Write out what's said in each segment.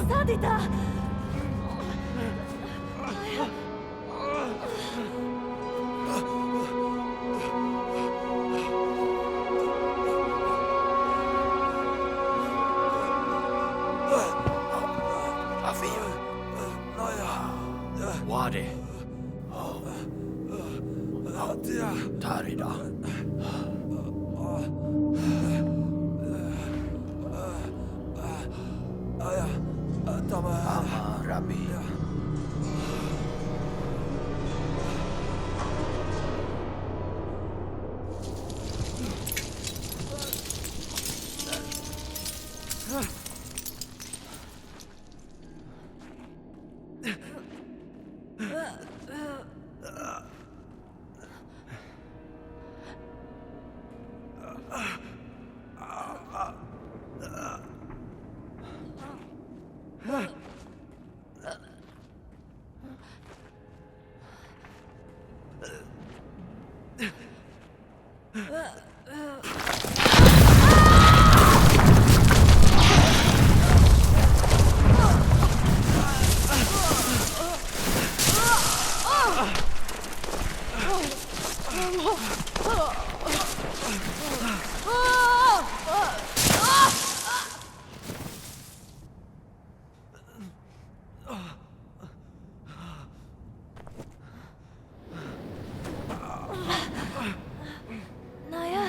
Sadita! Afia. Wade. Tarida. Ama Rabbi. Naya?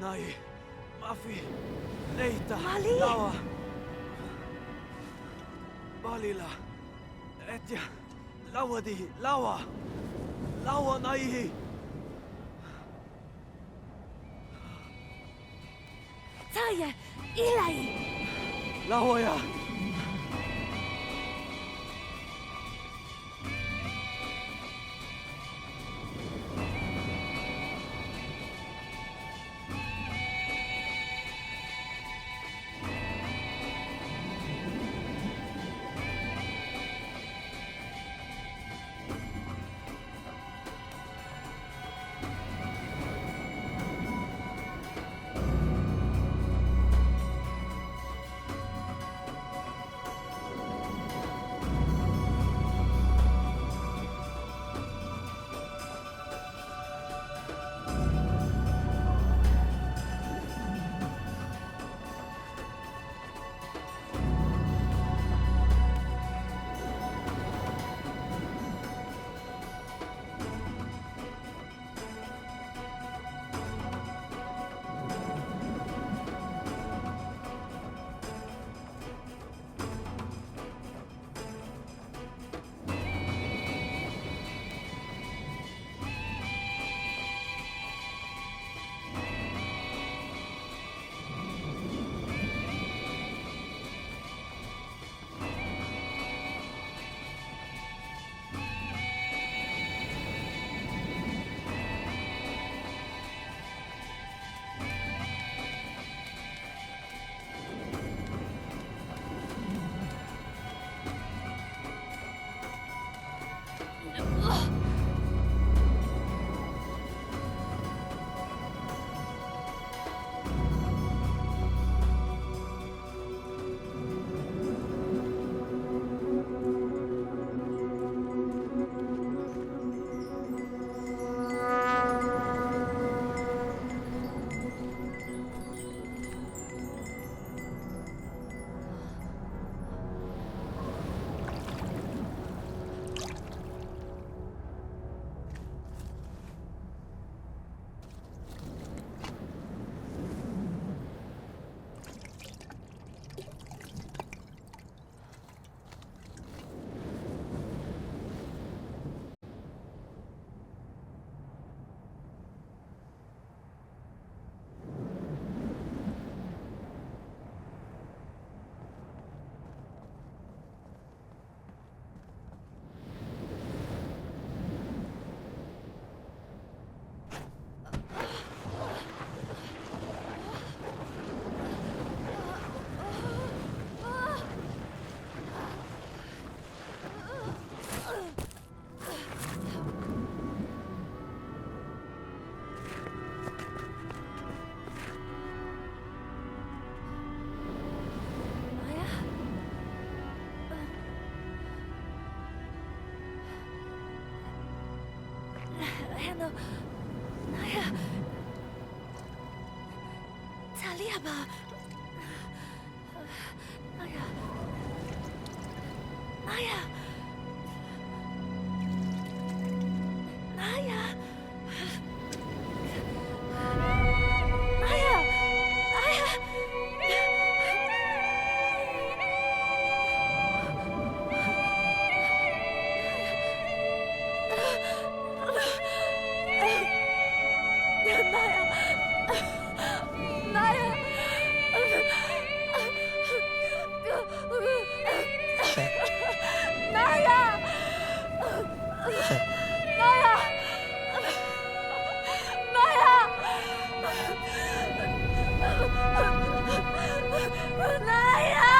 Nai, Mafi, Leita, Mali! Lawa, Balila, Etja, Lawadihi, Lawa Naihi. Saya! Ilay! Lawaya. Liaba. Naya. Naya. Naya. Naya. Naya. Naya. Naya. Naya.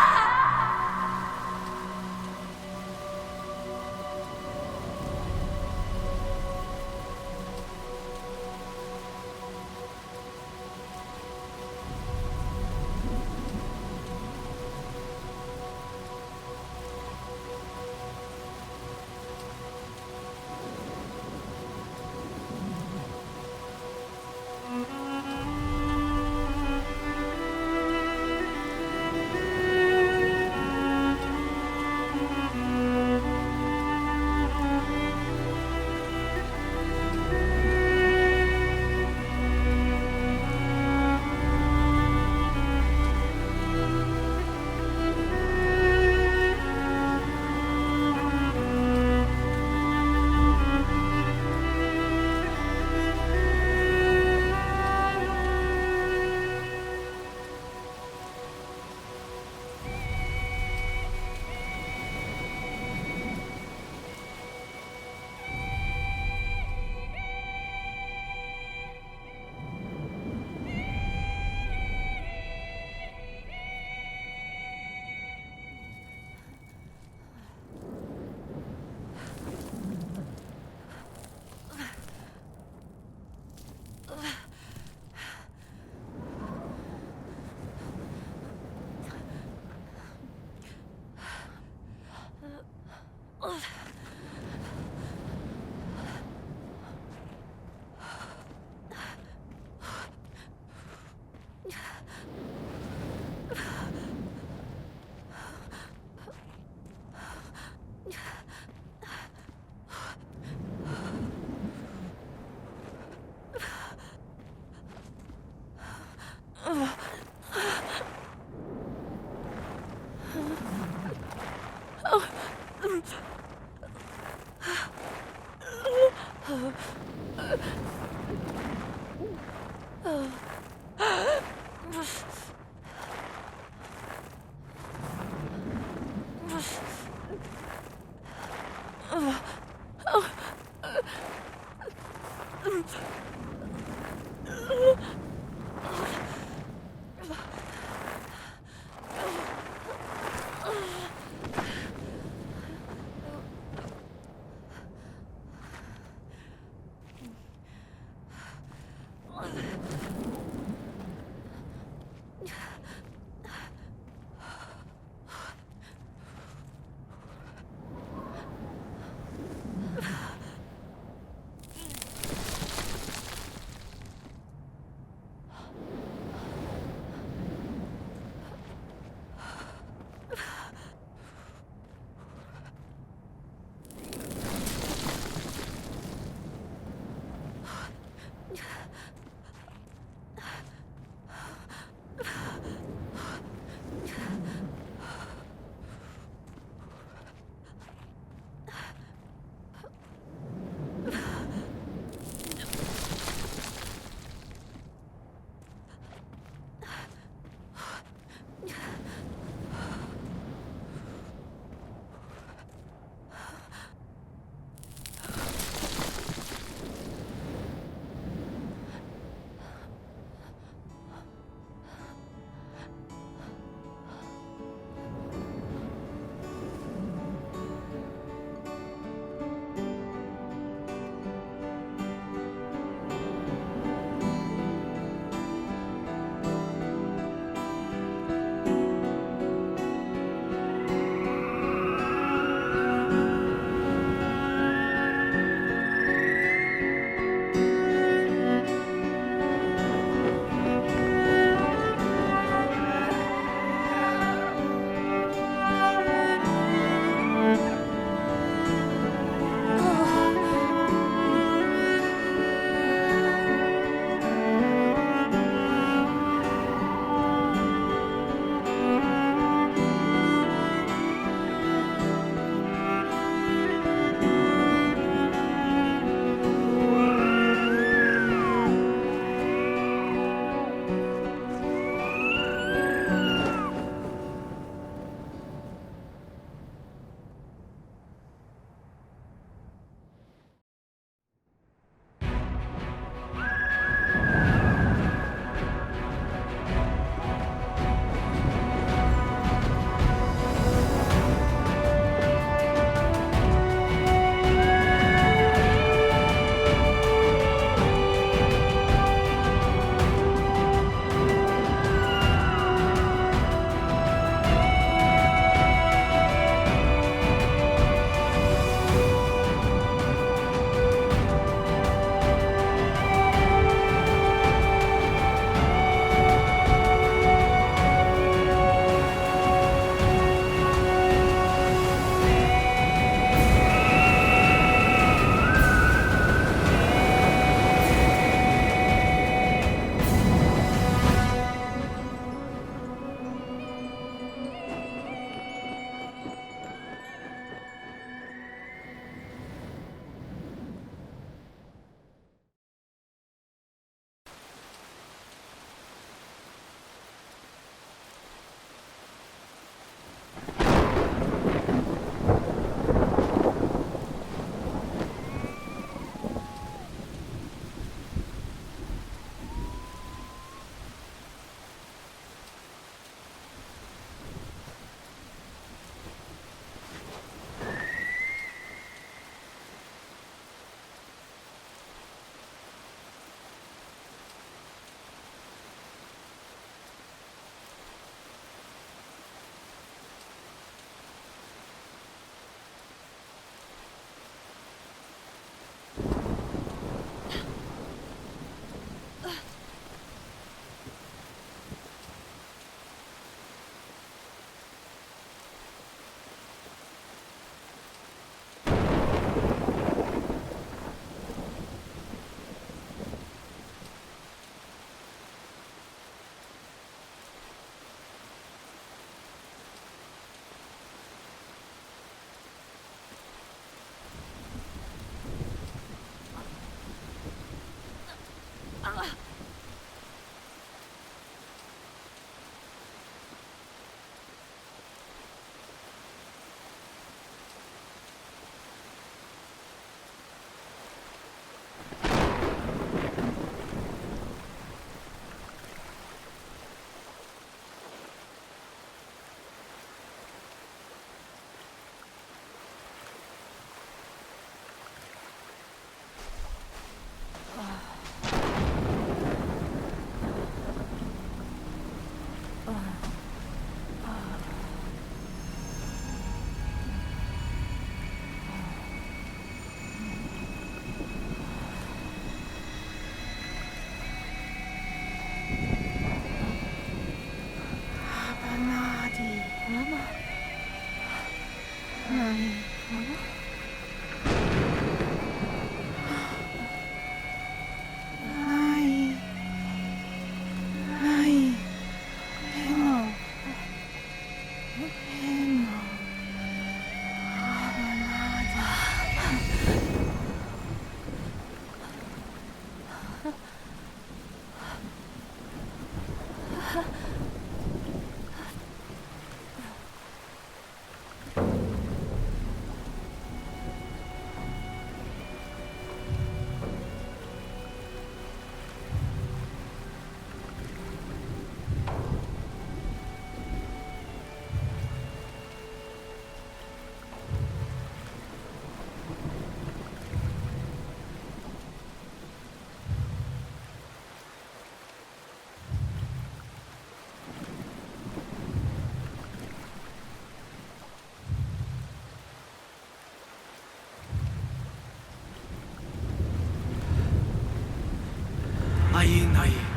Nai.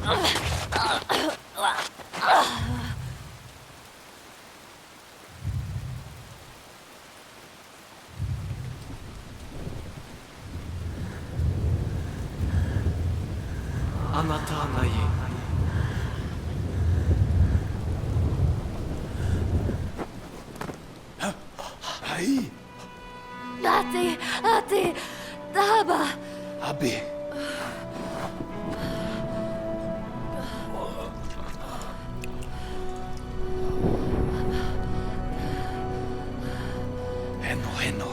Anatanayı. Hai, Hati, Taba. Abi. Heno, heno.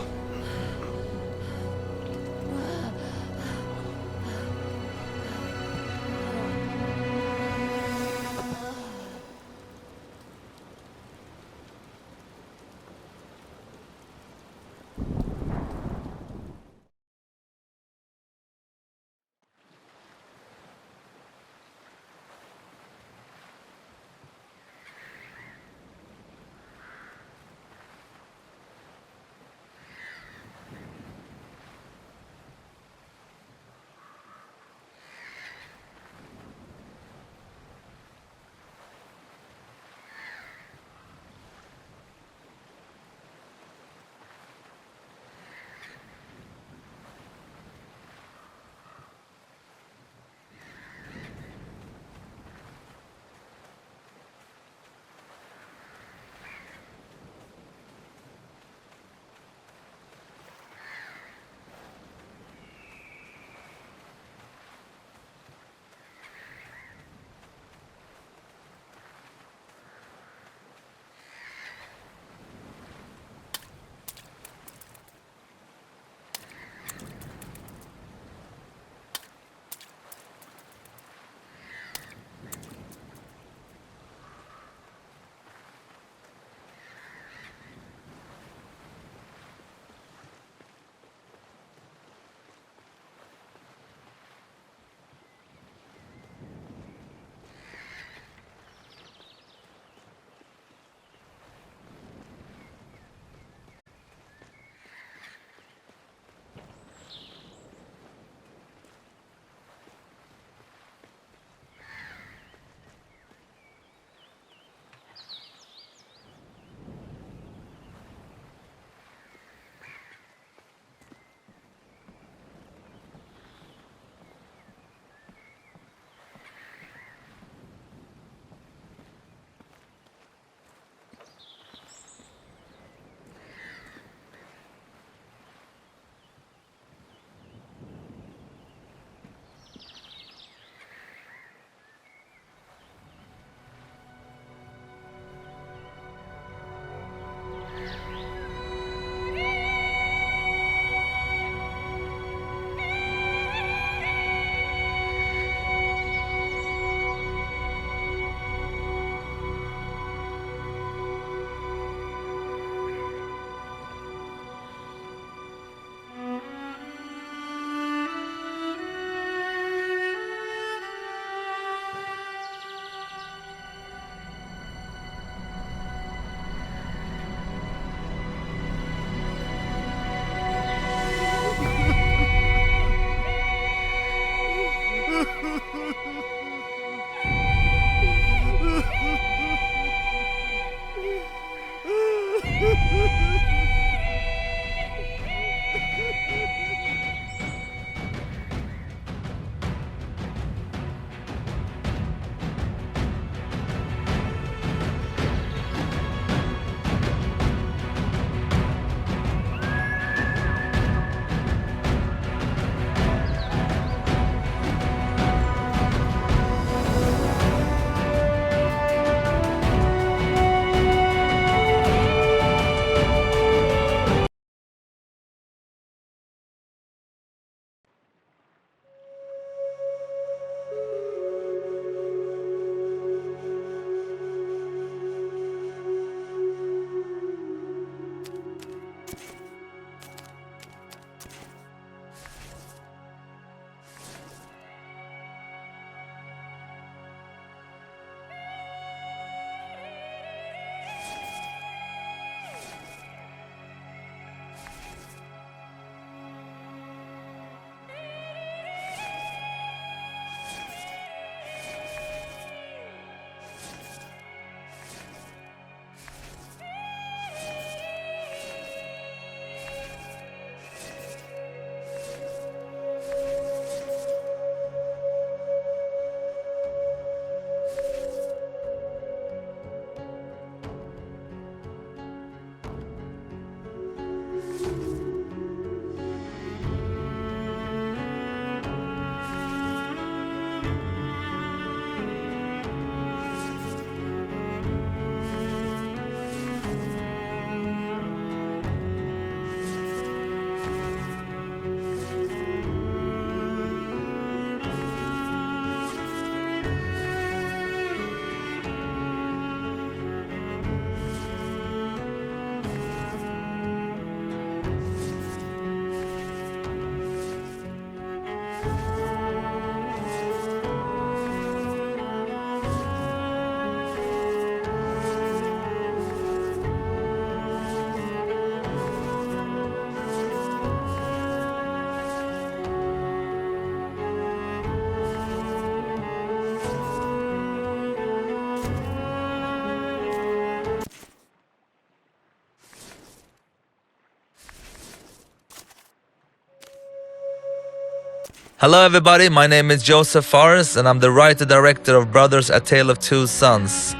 Hello everybody, my name is Joseph Fares and I'm the writer-director of Brothers: A Tale of Two Sons.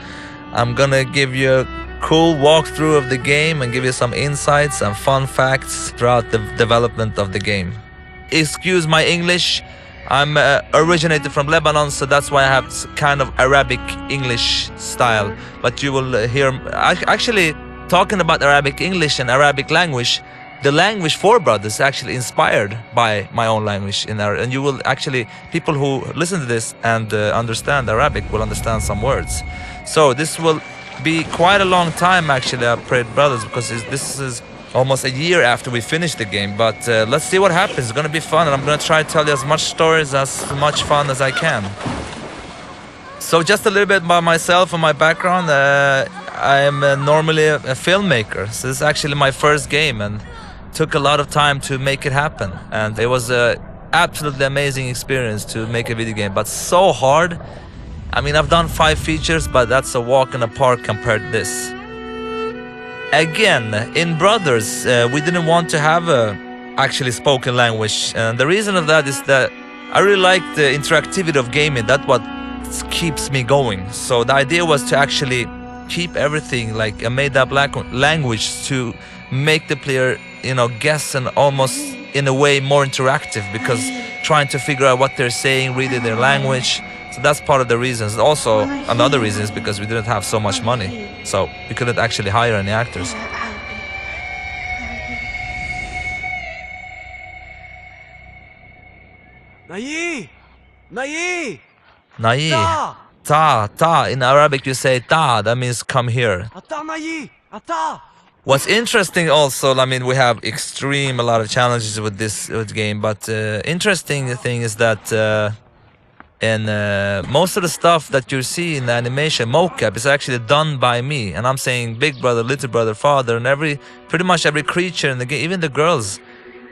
I'm gonna give you a cool walkthrough of the game and give you some insights and fun facts throughout the development of the game. Excuse my English, I'm originated from Lebanon, so that's why I have kind of Arabic English style. But you will hear, actually talking about Arabic English and Arabic language, the language for Brothers is actually inspired by my own language in Arabic, and you will actually, people who listen to this and understand Arabic will understand some words. So this will be quite a long time actually. I played Brothers because this is almost a year after we finished the game, but let's see what happens. It's gonna be fun, and I'm gonna try to tell you as much stories, as much fun as I can. So just a little bit about myself and my background. I'm normally a filmmaker, so this is actually my first game and took a lot of time to make it happen. And it was a absolutely amazing experience to make a video game, but so hard. I mean, I've done 5 features, but that's a walk in the park compared to this. Again, in Brothers, we didn't want to have a actually spoken language, and the reason of that is that I really like the interactivity of gaming. That's what keeps me going. So the idea was to actually keep everything like a made-up language to make the player, you know, guess, and almost in a way more interactive, because trying to figure out what they're saying, reading their language. So that's part of the reasons. Also, another reason is because we didn't have so much money, so we couldn't actually hire any actors. Nayi! Nayi! Nayi. Ta! Ta. In Arabic you say ta, that means come here. Ata Nayi! Ata! What's interesting also, I mean, we have a lot of challenges with this game, but interesting thing is that and most of the stuff that you see in the animation mocap is actually done by me, and I'm saying big brother, little brother, father, and pretty much every creature in the game, even the girls,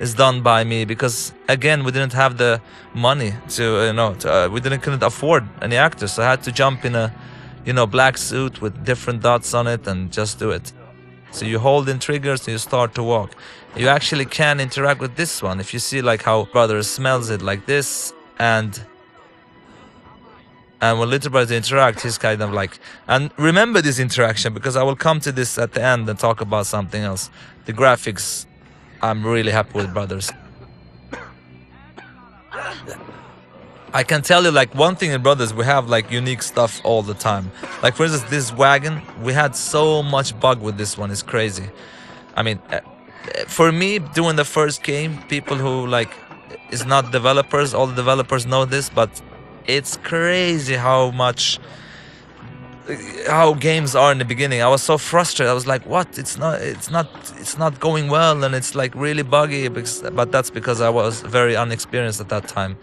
is done by me, because again we didn't have the money to we couldn't afford any actors, so I had to jump in a black suit with different dots on it and just do it. So you hold in triggers and you start to walk. You actually can interact with this one. If you see like how brother smells it like this, and when little brother interacts, he's kind of like, and remember this interaction because I will come to this at the end and talk about something else. The graphics, I'm really happy with Brothers. I can tell you like one thing in Brothers, we have like unique stuff all the time. Like for instance, this wagon, we had so much bug with this one, it's crazy. I mean, for me, doing the first game, people who like is not developers, all the developers know this, but it's crazy how games are in the beginning. I was so frustrated. I was like, what? It's not going well, and it's like really buggy, but that's because I was very unexperienced at that time.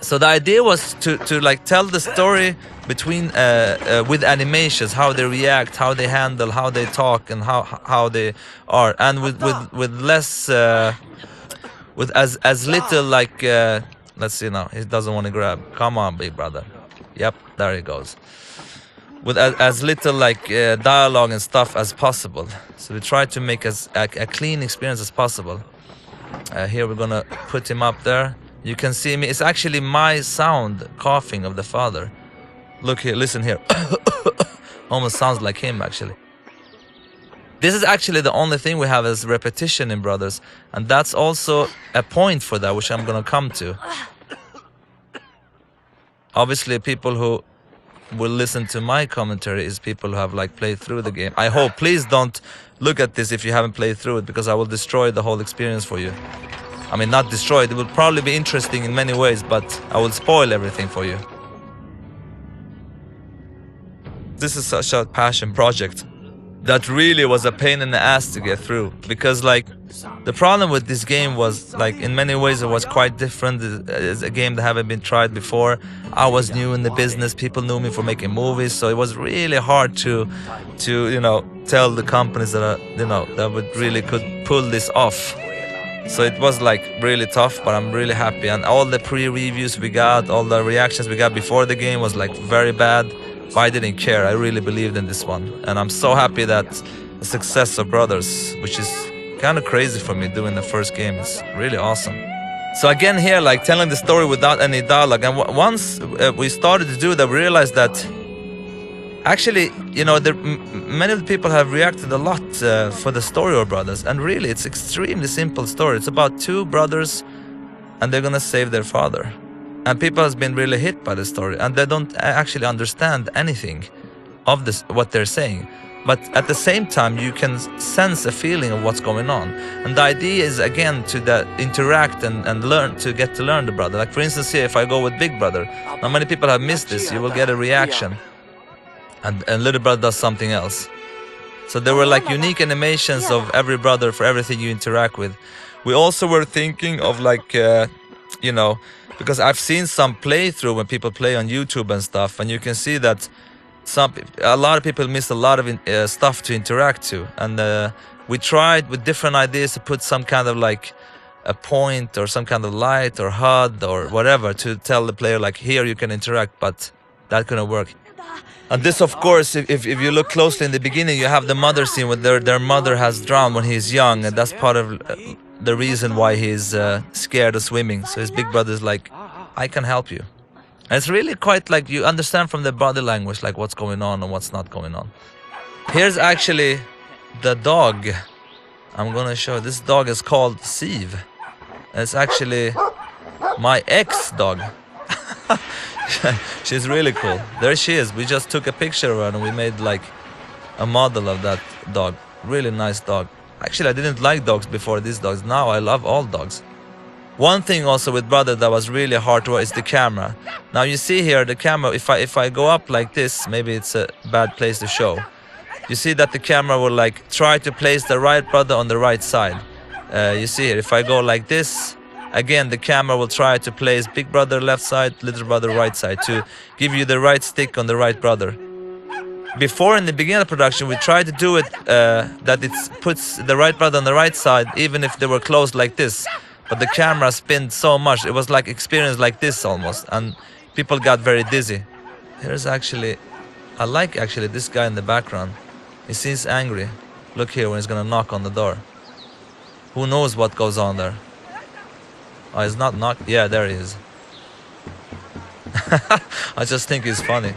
So the idea was to like tell the story between with animations, how they react, how they handle, how they talk, and how they are, and with less with as little like let's see now, he doesn't want to grab. Come on, big brother. Yep, there he goes. With as little like dialogue and stuff as possible. So we try to make as a clean experience as possible. Here we're gonna put him up there. You can see me. It's actually my sound coughing of the father. Look here, listen here. Almost sounds like him actually. This is actually the only thing we have as repetition in Brothers, and that's also a point for that, which I'm gonna come to. Obviously, people who will listen to my commentary is people who have like played through the game. I hope. Please don't look at this if you haven't played through it, because I will destroy the whole experience for you. I mean, not destroy it. It will probably be interesting in many ways, but I will spoil everything for you. This is such a passion project that really was a pain in the ass to get through, because like the problem with this game was like in many ways it was quite different. It's a game that haven't been tried before. I was new in the business. People knew me for making movies, so it was really hard to tell the companies that that would really could pull this off. So it was like really tough, but I'm really happy. And all the pre-reviews we got, all the reactions we got before the game was like very bad. But I didn't care. I really believed in this one. And I'm so happy that the success of Brothers, which is kind of crazy for me doing the first game, is really awesome. So again here, like telling the story without any dialogue. And once we started to do that, we realized that actually, you know, many of the people have reacted a lot for the story of Brothers. And really, it's extremely simple story. It's about two brothers and they're gonna save their father. And people has been really hit by the story. And they don't actually understand anything of this, what they're saying. But at the same time, you can sense a feeling of what's going on. And the idea is, again, to interact and learn, to get to learn the brother. Like, for instance, here, if I go with Big Brother, now many people have missed this. You will get a reaction. And Little Brother does something else. So there were like unique animations of every brother for everything you interact with. We also were thinking of like, you know, because I've seen some playthrough when people play on YouTube and stuff. And you can see that a lot of people miss a lot of stuff to interact to, and we tried with different ideas to put some kind of like a point or some kind of light or HUD or whatever to tell the player like, here you can interact, but that couldn't work. And this, of course, if you look closely in the beginning, you have the mother scene where their mother has drowned when he's young, and that's part of the reason why he's scared of swimming. So his big brother's like, I can help you. And it's really quite like you understand from the body language like what's going on and what's not going on. Here's actually the dog. I'm gonna show. This dog is called Siv. It's actually my ex-dog. She's really cool. There she is. We just took a picture of her and we made like a model of that dog. Really nice dog. Actually, I didn't like dogs before these dogs. Now I love all dogs. One thing also with Brother that was really hard to work is the camera. Now you see here the camera, if I go up like this, maybe it's a bad place to show. You see that the camera will like try to place the right brother on the right side. You see here, if I go like this, again the camera will try to place Big Brother left side, Little Brother right side to give you the right stick on the right brother. Before, in the beginning of production, we tried to do it that it puts the right brother on the right side even if they were close like this. But the camera spinned so much, it was like experience like this almost, and people got very dizzy. Here's actually, I like actually this guy in the background. He seems angry. Look here when he's gonna knock on the door. Who knows what goes on there? Oh, he's not knocked. Yeah, there he is. I just think he's funny.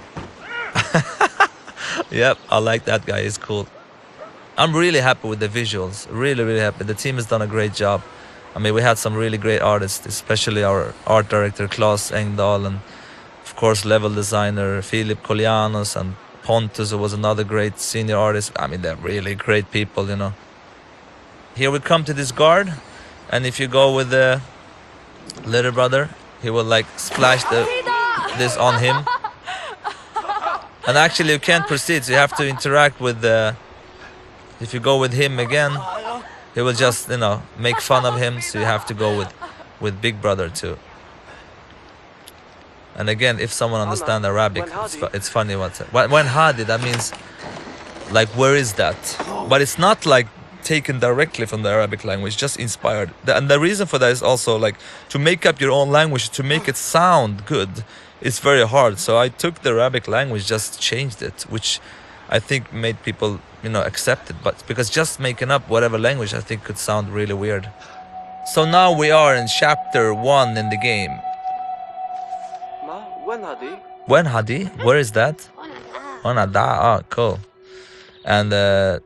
Yep, I like that guy, he's cool. I'm really happy with the visuals, really happy. The team has done a great job. I mean, we had some really great artists, especially our art director Claes Engdahl, and of course level designer Filip Kolianos, and Pontus, who was another great senior artist. I mean, they're really great people, you know. Here we come to this guard, and if you go with the Little Brother, he will like splash this on him. And actually you can't proceed, so you have to interact with the... If you go with him again, he will just, you know, make fun of him, so you have to go with Big Brother too. And again, if someone understands Arabic, it's funny what's it. When Hadi, that means like, where is that? But it's not like taken directly from the Arabic language, just inspired. And the reason for that is also like to make up your own language, to make it sound good, it's very hard. So I took the Arabic language, just changed it, which I think made people, you know, accept it. But because just making up whatever language, I think could sound really weird. So now we are in chapter 1 in the game. When Hadi? Where is that? Onada. Oh, cool. And the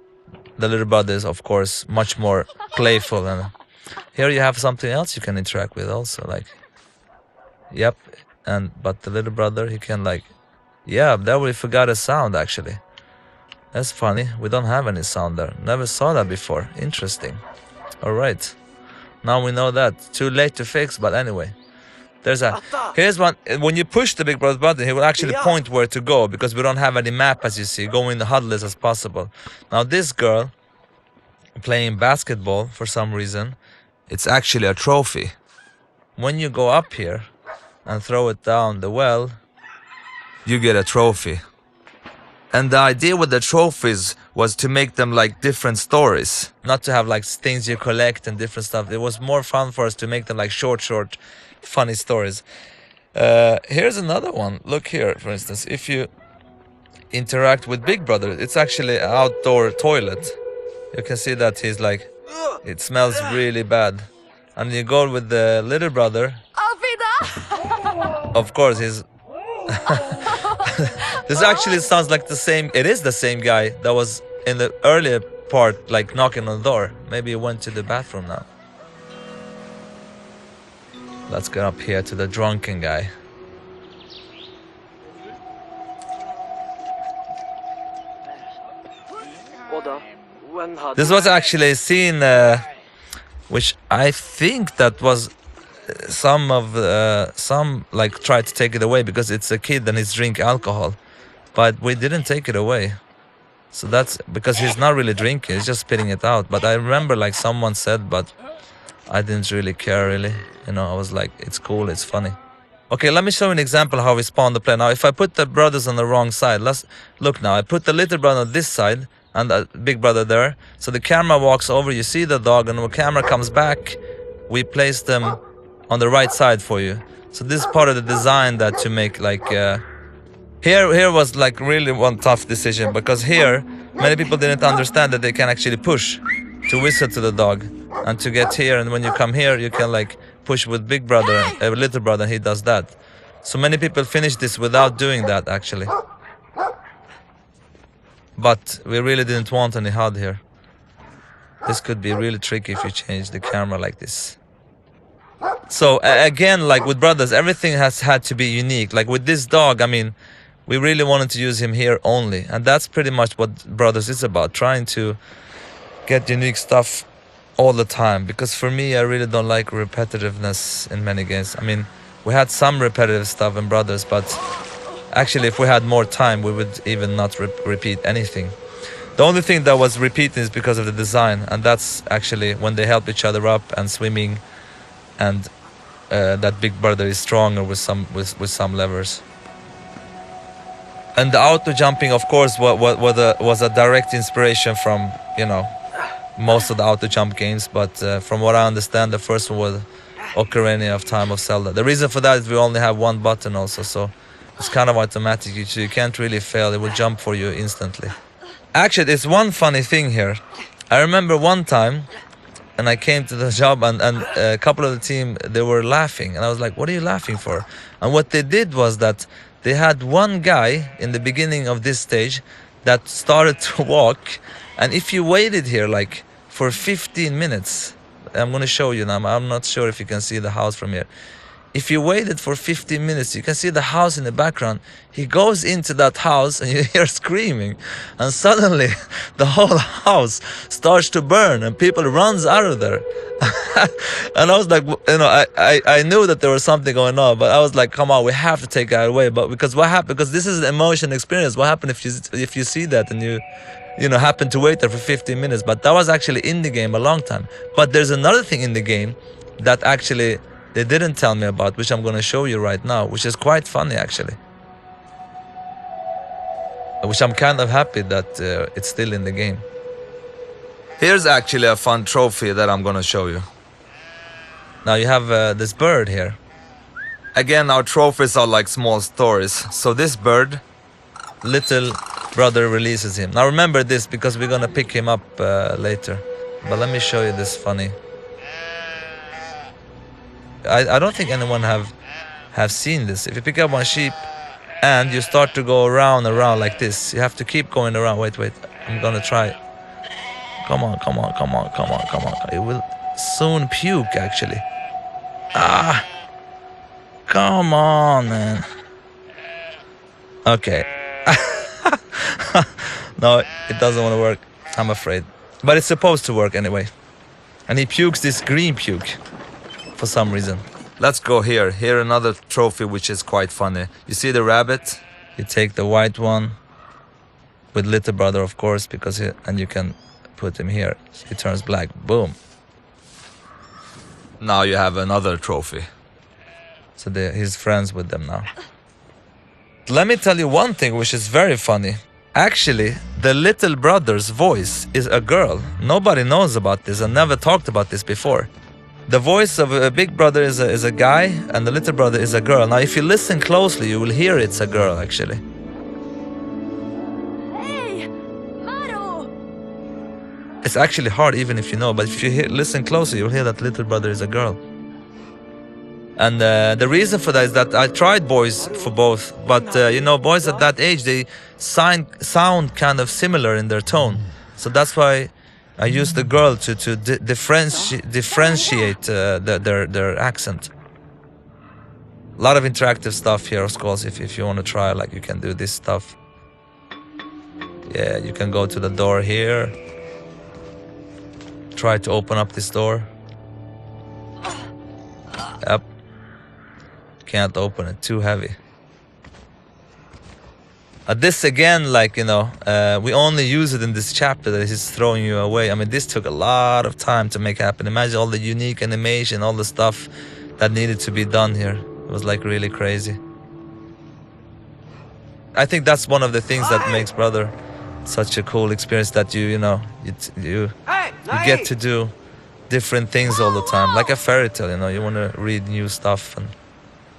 Little Brother is, of course, much more playful. And here you have something else you can interact with also, like, yep. But the Little Brother, he can like, yeah, there we forgot a sound actually. That's funny. We don't have any sound there. Never saw that before. Interesting. All right. Now we know that. Too late to fix, but anyway. Here's one. When you push the Big Brother button, he will actually point where to go, because we don't have any map, as you see. Go in the HUD list as possible. Now this girl playing basketball for some reason, it's actually a trophy. When you go up here and throw it down the well, you get a trophy. And the idea with the trophies was to make them like different stories, not to have like things you collect and different stuff. It was more fun for us to make them like short, funny stories. Here's another one. Look here, for instance, if you interact with Big Brother, it's actually an outdoor toilet. You can see that he's like, it smells really bad. and you go with the little brother. Alfida! Of course, he's. This actually sounds like the same. It is the same guy that was in the earlier part, like knocking on the door. Maybe he went to the bathroom now. Let's get up here to the drunken guy. This was actually a scene which I think that was some like tried to take it away because it's a kid and he's drink alcohol, but we didn't take it away. So that's because he's not really drinking, he's just spitting it out. But I remember like someone said, but I didn't really care really. You know, I was like, it's cool, it's funny. Okay, let me show you an example how we spawn the play. Now, if I put the brothers on the wrong side, let's look now. I put the little brother on this side and the big brother there. So the camera walks over, you see the dog, and when the camera comes back, we place them on the right side for you. So this is part of the design that to make like here was like really one tough decision, because here many people didn't understand that they can actually push to whistle to the dog and to get here, and when you come here you can like push with big brother, little brother, he does that. So many people finish this without doing that actually. But we really didn't want any HUD here. This could be really tricky if you change the camera like this. So again, like with brothers, everything has had to be unique. Like with this dog, I mean, we really wanted to use him here only. And that's pretty much what Brothers is about, trying to get unique stuff all the time. Because for me, I really don't like repetitiveness in many games. I mean, we had some repetitive stuff in Brothers, but actually if we had more time, we would even not repeat anything. The only thing that was repeating is because of the design, and that's actually when they help each other up and swimming, and that big brother is stronger with some levers. And the auto jumping, of course, was a direct inspiration from, you know, most of the auto jump games. But from what I understand, the first one was Ocarina of Time of Zelda. The reason for that is we only have one button also, so it's kind of automatic. You can't really fail. It will jump for you instantly. Actually, there's one funny thing here. I remember one time, and I came to the job, and a couple of the team, they were laughing. And I was like, what are you laughing for? And what they did was that they had one guy in the beginning of this stage that started to walk. And if you waited here like for 15 minutes, I'm going to show you now. I'm not sure if you can see the house from here. If you waited for 15 minutes, you can see the house in the background. He goes into that house and you hear screaming. And suddenly the whole house starts to burn and people runs out of there. And I was like, you know, I knew that there was something going on, but I was like, come on, we have to take that away. But because what happened? Because this is an emotion experience. What happened if you see that and you know, happen to wait there for 15 minutes? But that was actually in the game a long time. But there's another thing in the game that actually they didn't tell me about, which I'm going to show you right now, which is quite funny actually. Which I'm kind of happy that it's still in the game. Here's actually a fun trophy that I'm going to show you. Now you have this bird here. Again, our trophies are like small stories. So this bird, little brother releases him. Now remember this because we're going to pick him up later. But let me show you this funny. I don't think anyone have seen this. If you pick up one sheep and you start to go around like this, you have to keep going around. Wait, I'm gonna try. Come on. It will soon puke actually. Come on, man. Okay. No, it doesn't want to work, I'm afraid. But it's supposed to work anyway. And he pukes this green puke for some reason. Let's go here. Here another trophy which is quite funny. You see the rabbit? You take the white one with little brother, of course, because and you can put him here. He turns black. Boom. Now you have another trophy. So he's friends with them now. Let me tell you one thing which is very funny. Actually, the little brother's voice is a girl. Nobody knows about this. I never talked about this before. The voice of a big brother is a guy, and the little brother is a girl. Now, if you listen closely, you will hear it's a girl, actually. Hey, Maru! It's actually hard even if you know, but if you listen closely, you'll hear that little brother is a girl. And the reason for that is that I tried boys for both, but you know, boys at that age, they sound kind of similar in their tone. So that's why I used the girl to differentiate their accent. A lot of interactive stuff here, of course. If you want to try, like, you can do this stuff. Yeah, you can go to the door here. Try to open up this door. Yep. Can't open it, too heavy. This again, like, you know, we only use it in this chapter that he's throwing you away. I mean, this took a lot of time to make happen. Imagine all the unique animation, all the stuff that needed to be done here. It was like really crazy. I think that's one of the things that makes Brother such a cool experience, that you get to do different things all the time, like a fairy tale. You know, you want to read new stuff and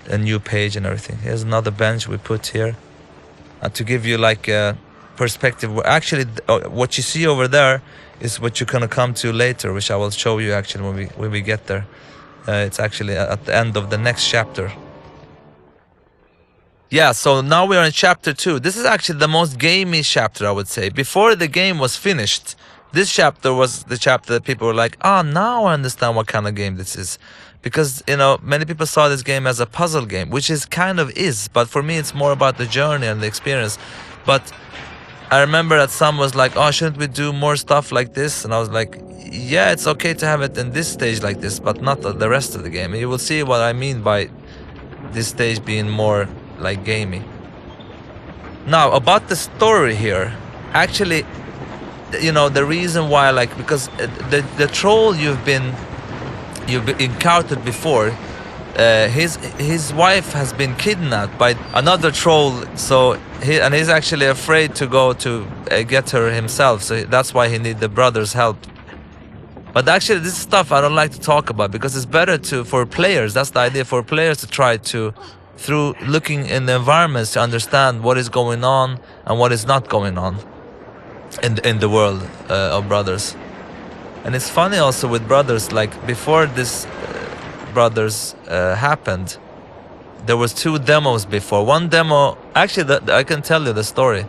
a new page and everything. Here's another bench we put here to give you like a perspective. Actually, what you see over there is what you're gonna come to later, which I will show you actually when we get there. It's actually at the end of the next chapter. Yeah, so now we are in chapter 2. This is actually the most gamey chapter, I would say. Before the game was finished, this chapter was the chapter that people were like, ah, now I understand what kind of game this is. Because, you know, many people saw this game as a puzzle game, which is kind of is, but for me it's more about the journey and the experience. But I remember that some was like, oh, shouldn't we do more stuff like this? And I was like, yeah, it's okay to have it in this stage like this, but not the rest of the game. And you will see what I mean by this stage being more like gamey. Now, about the story here, actually, you know, the reason why, like, because the troll you've encountered before, his wife has been kidnapped by another troll, so he's actually afraid to go to get her himself, so that's why he needs the brother's help. But actually, this stuff I don't like to talk about, because it's better for players. That's the idea, for players to try to, through looking in the environments, to understand what is going on and what is not going on in the world of Brothers. And it's funny also with Brothers, like before this Brothers happened, there was 2 demos before. One demo, actually I can tell you the story.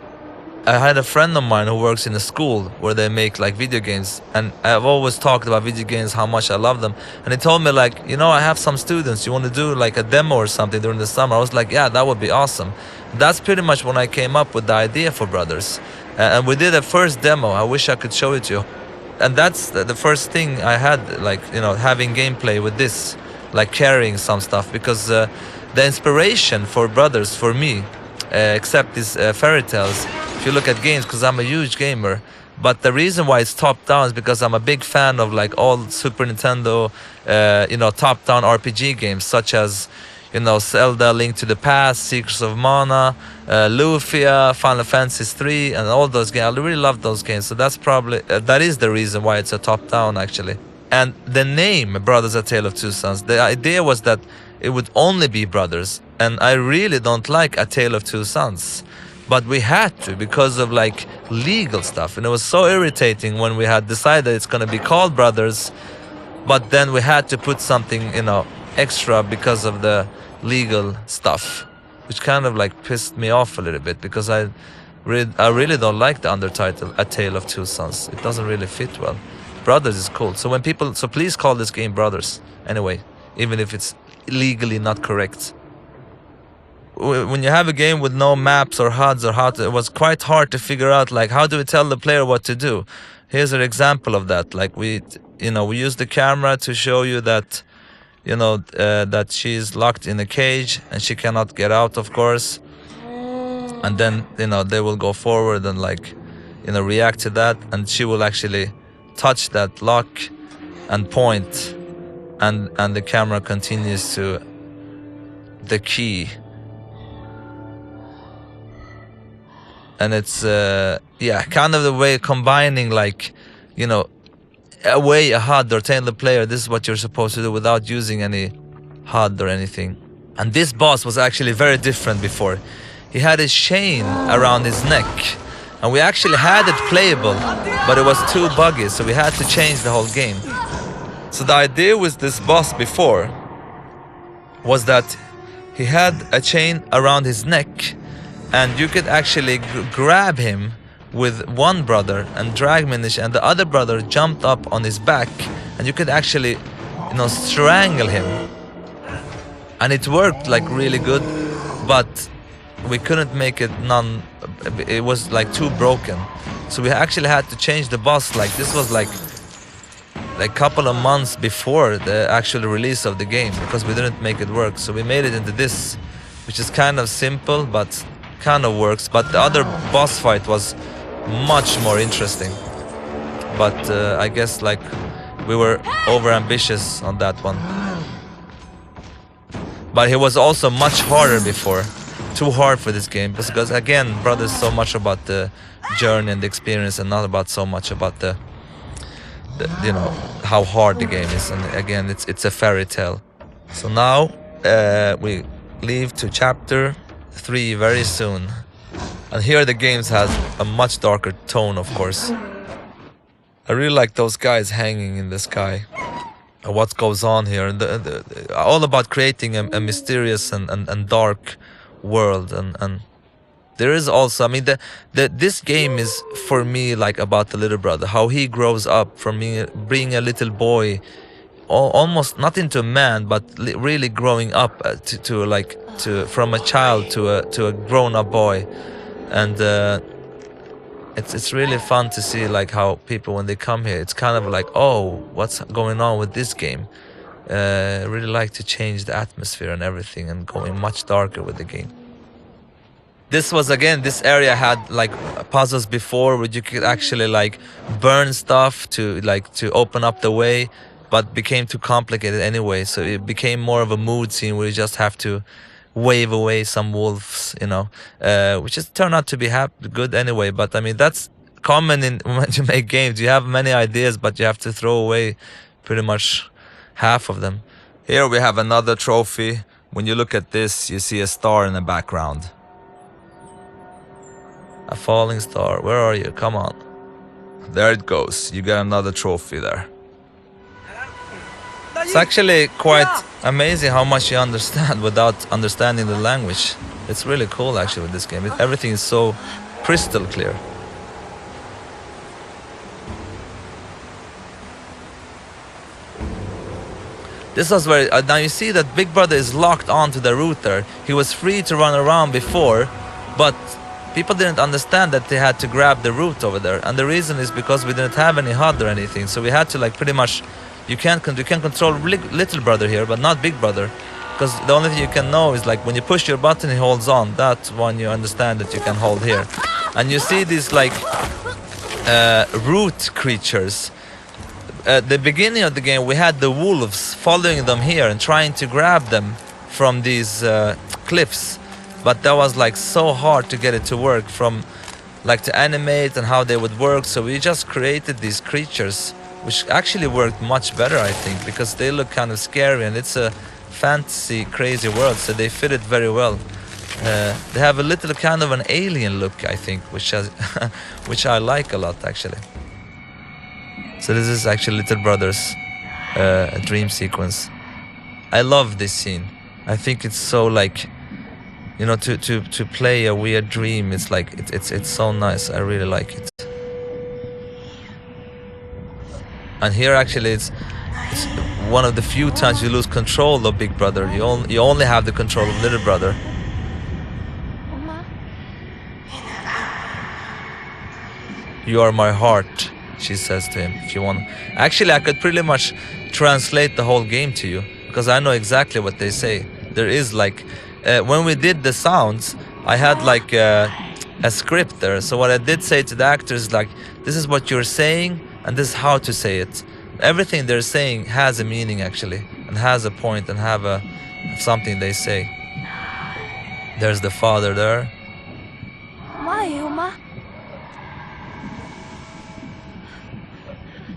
I had a friend of mine who works in a school where they make like video games, and I've always talked about video games, how much I love them. And he told me, like, you know, I have some students, you want to do like a demo or something during the summer? I was like, yeah, that would be awesome. That's pretty much when I came up with the idea for Brothers. And we did a first demo. I wish I could show it to you. And that's the first thing I had, like, you know, having gameplay with this, like carrying some stuff, because the inspiration for Brothers, for me, except these fairy tales, if you look at games, because I'm a huge gamer, but the reason why it's top down is because I'm a big fan of like all Super Nintendo, you know, top down RPG games, such as, you know, Zelda, Link to the Past, Secrets of Mana, Lufia, Final Fantasy 3, and all those games. I really love those games, so that's probably that is the reason why it's a top down actually. And the name Brothers: A Tale of Two Sons, the idea was that it would only be brothers, and I really don't like A Tale of Two Sons, but we had to because of like legal stuff, and it was so irritating when we had decided it's gonna be called Brothers, but then we had to put something, you know, extra because of the legal stuff, which kind of like pissed me off a little bit, because I really don't like the undertitle A Tale of Two Sons. It doesn't really fit well. Brothers is cool. So when people, so please call this game Brothers anyway, even if it's legally not correct. When you have a game with no maps or HUDs or it was quite hard to figure out, like, how do we tell the player what to do? Here's an example of that. Like we use the camera to show you that, you know, that she's locked in a cage and she cannot get out, of course. And then, you know, they will go forward and like, you know, react to that, and she will actually touch that lock and point, and the camera continues to the key. And it's yeah, kind of the way combining, like, you know, a HUD or telling the player this is what you're supposed to do without using any HUD or anything. And this boss was actually very different before. He had a chain around his neck, And we actually had it playable, but it was too buggy, so we had to change the whole game. So the idea with this boss before was that he had a chain around his neck, and you could actually grab him with one brother and drag him in the and the other brother jumped up on his back, and you could actually, you know, strangle him. And it worked like really good, but we couldn't make it it was like too broken. So we actually had to change the boss. Like this was like a couple of months before the actual release of the game, because we didn't make it work. So we made it into this, which is kind of simple but kind of works. But the other boss fight was much more interesting. But I guess like we were over ambitious on that one. But he was also much harder before. Too hard for this game, because again, brother is so much about the journey and the experience, and not about so much about the you know, how hard the game is. And again, it's a fairy tale. So now we leave to chapter 3 very soon, and here the games has a much darker tone, of course. I really like those guys hanging in the sky. What goes on here, and all about creating a mysterious and dark world. And there is also, I mean, this game is for me like about the little brother, how he grows up from being a little boy, almost not into a man, but really growing up from a child to a grown-up boy. And it's really fun to see like how people, when they come here, it's kind of like, oh, what's going on with this game? Really like to change the atmosphere and everything, and going much darker with the game. This was, again, this area had like puzzles before where you could actually like burn stuff to open up the way, but became too complicated anyway. So it became more of a mood scene where you just have to wave away some wolves, you know, which just turned out to be good anyway. But I mean, that's common when you make games. You have many ideas, but you have to throw away pretty much half of them. Here we have another trophy. When you look at this, you see a star in the background. A falling star. Where are you? Come on. There it goes. You got another trophy there. It's actually quite amazing how much you understand without understanding the language. It's really cool actually with this game. Everything is so crystal clear. This was where, now you see that Big Brother is locked onto the router. He was free to run around before, but people didn't understand that they had to grab the root over there. And the reason is because we didn't have any HUD or anything. So we had to like pretty much, you can control little brother here, but not Big Brother. Because the only thing you can know is like when you push your button, he holds on. That's one you understand that you can hold here. And you see these like root creatures. At the beginning of the game, we had the wolves following them here and trying to grab them from these cliffs. But that was like so hard to get it to work, from like to animate and how they would work. So we just created these creatures, which actually worked much better, I think, because they look kind of scary and it's a fantasy crazy world, so they fit it very well. They have a little kind of an alien look, I think, which I like a lot actually. So this is actually Little Brother's dream sequence. I love this scene. I think it's so like, you know, to play a weird dream, it's like it's so nice. I really like it. And here actually it's one of the few times you lose control of Big Brother. You only have the control of Little Brother. You are my heart, she says to him. If you want, actually, I could pretty much translate the whole game to you, because I know exactly what they say. There is like, when we did the sounds, I had like a script there. So what I did say to the actors, like, this is what you're saying, and this is how to say it. Everything they're saying has a meaning actually, and has a point, and have something they say. There's the father there.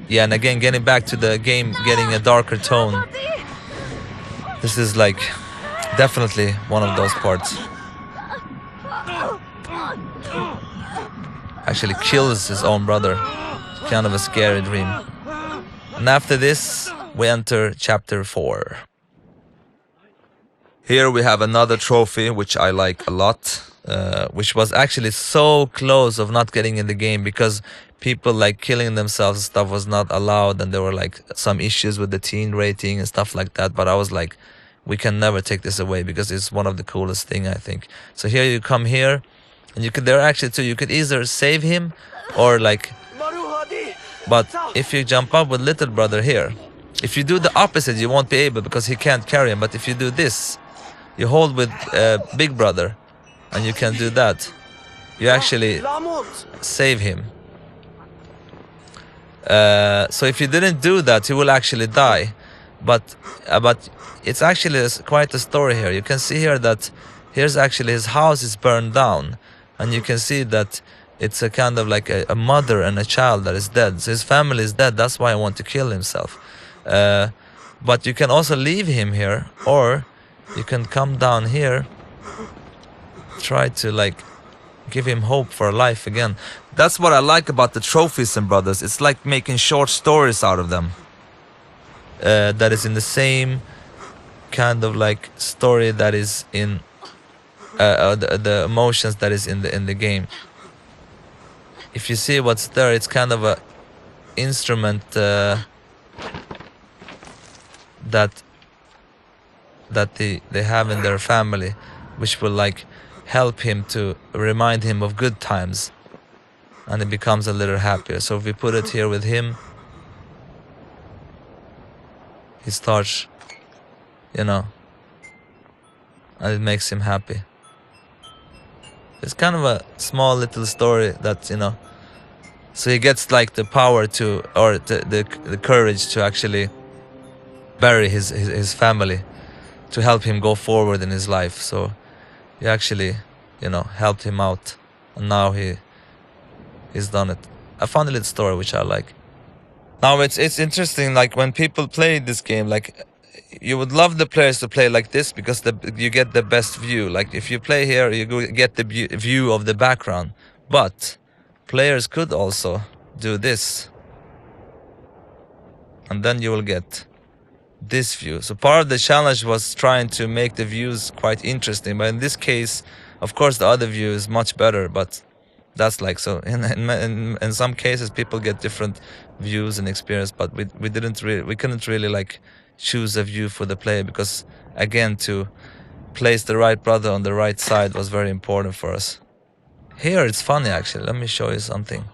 Yeah, and again, getting back to the game, getting a darker tone. This is like definitely one of those parts. actually kills his own brother. Kind of a scary dream. And after this, we enter chapter 4. Here we have another trophy, which I like a lot, which was actually so close of not getting in the game because people like killing themselves and stuff was not allowed, and there were like some issues with the teen rating and stuff like that. But I was like, we can never take this away because it's one of the coolest thing, I think. So here you come here, and you could, there are actually two, you could either save him or like, but if you jump up with little brother here, if you do the opposite, you won't be able because he can't carry him. But if you do this, you hold with big brother, and you can do that. You actually save him. So if you didn't do that, he will actually die. But it's actually quite a story here. You can see here that here's actually his house is burned down, and you can see that it's a kind of like a mother and a child that is dead. So his family is dead. That's why I want to kill himself. But you can also leave him here, or you can come down here, try to like give him hope for life again. That's what I like about the trophies in Brothers. It's like making short stories out of them. That is in the same kind of like story that is in the emotions that is in the game. If you see what's there, it's kind of a instrument that they have in their family, which will like help him to remind him of good times, and he becomes a little happier. So if we put it here with him, he starts, you know, and it makes him happy. It's kind of a small little story that, you know, so he gets like the power to, or the courage to actually bury his family, to help him go forward in his life. So you actually, you know, helped him out, and now he's done it. I found a little story which I like. Now it's interesting, like when people play this game, like you would love the players to play like this because you get the best view. Like if you play here, you get the view of the background. But players could also do this, and then you will get this view. So part of the challenge was trying to make the views quite interesting, but in this case, of course, the other view is much better. But that's like, so in some cases people get different views and experience, but we couldn't really like choose a view for the player because, again, to place the right brother on the right side was very important for us. Here it's funny actually. Let me show you something.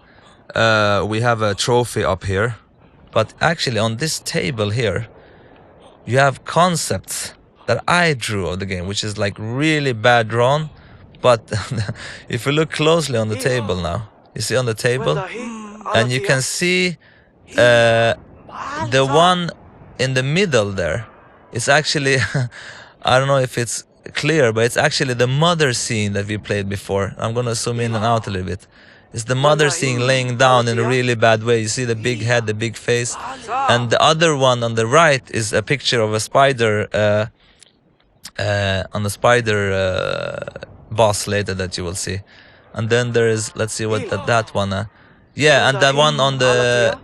We have a trophy up here, but actually on this table here you have concepts that I drew of the game, which is like really bad drawn. But if you look closely on the table now, you see on the table, and you can see the one in the middle there is actually, I don't know if it's clear, but it's actually the mother scene that we played before. I'm gonna zoom in and out a little bit. It's the mother scene laying down in a really bad way. You see the big head, the big face, and the other one on the right is a picture of a spider on the spider boss later that you will see. And then there is, let's see what that one, yeah, and that one on the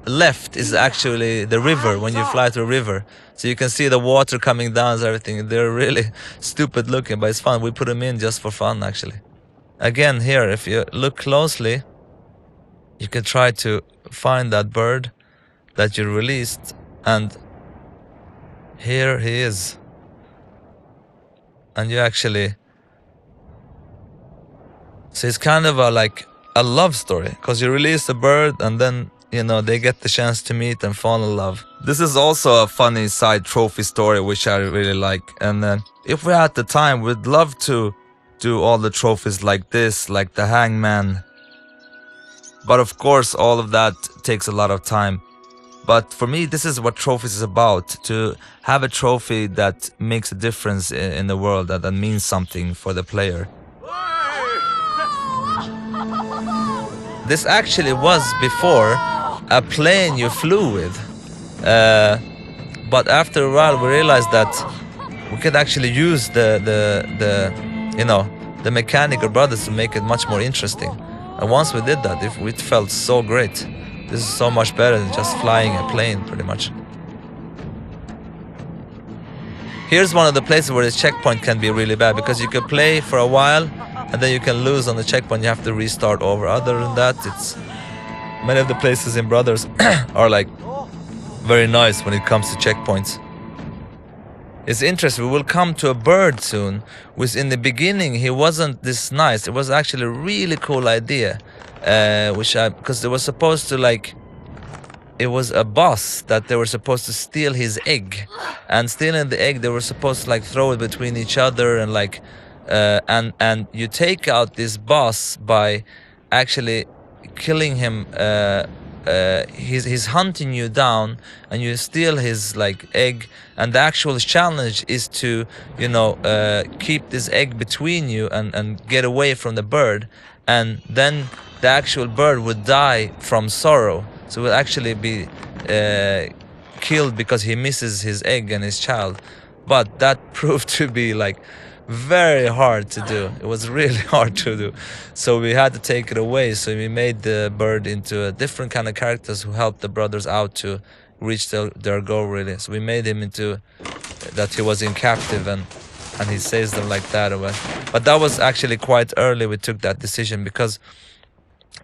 left is actually the river, when you fly through a river. So you can see the water coming down and everything. They're really stupid looking, but it's fun. We put them in just for fun, actually. Again, here, if you look closely, you can try to find that bird that you released, and here he is. And you actually, so it's kind of like a love story, because you release a bird and then, you know, they get the chance to meet and fall in love. This is also a funny side trophy story which I really like, and if we had the time, we'd love to do all the trophies like this, like the hangman. But of course all of that takes a lot of time. But for me, this is what trophies is about, to have a trophy that makes a difference in the world, that means something for the player. This actually was before a plane you flew with, but after a while we realized that we could actually use the you know, the mechanical brothers to make it much more interesting. And once we did that, it felt so great. This is so much better than just flying a plane, pretty much. Here's one of the places where the checkpoint can be really bad, because you can play for a while and then you can lose on the checkpoint. You have to restart over. Other than that, it's many of the places in Brothers are like very nice when it comes to checkpoints. It's interesting. We will come to a bird soon, which in the beginning he wasn't this nice. It was actually a really cool idea, because they were supposed to like. It was a boss that they were supposed to steal his egg, and stealing the egg they were supposed to like throw it between each other and like, and you take out this boss by actually killing him. He's hunting you down, and you steal his like egg, and the actual challenge is to keep this egg between you and get away from the bird, and then the actual bird would die from sorrow. So will actually be killed because he misses his egg and his child. But that proved to be like very hard to do. It was really hard to do. So we had to take it away. So we made the bird into a different kind of characters who helped the brothers out to reach their goal, really. So we made him into that he was in captive, and he saves them like that. But that was actually quite early we took that decision, because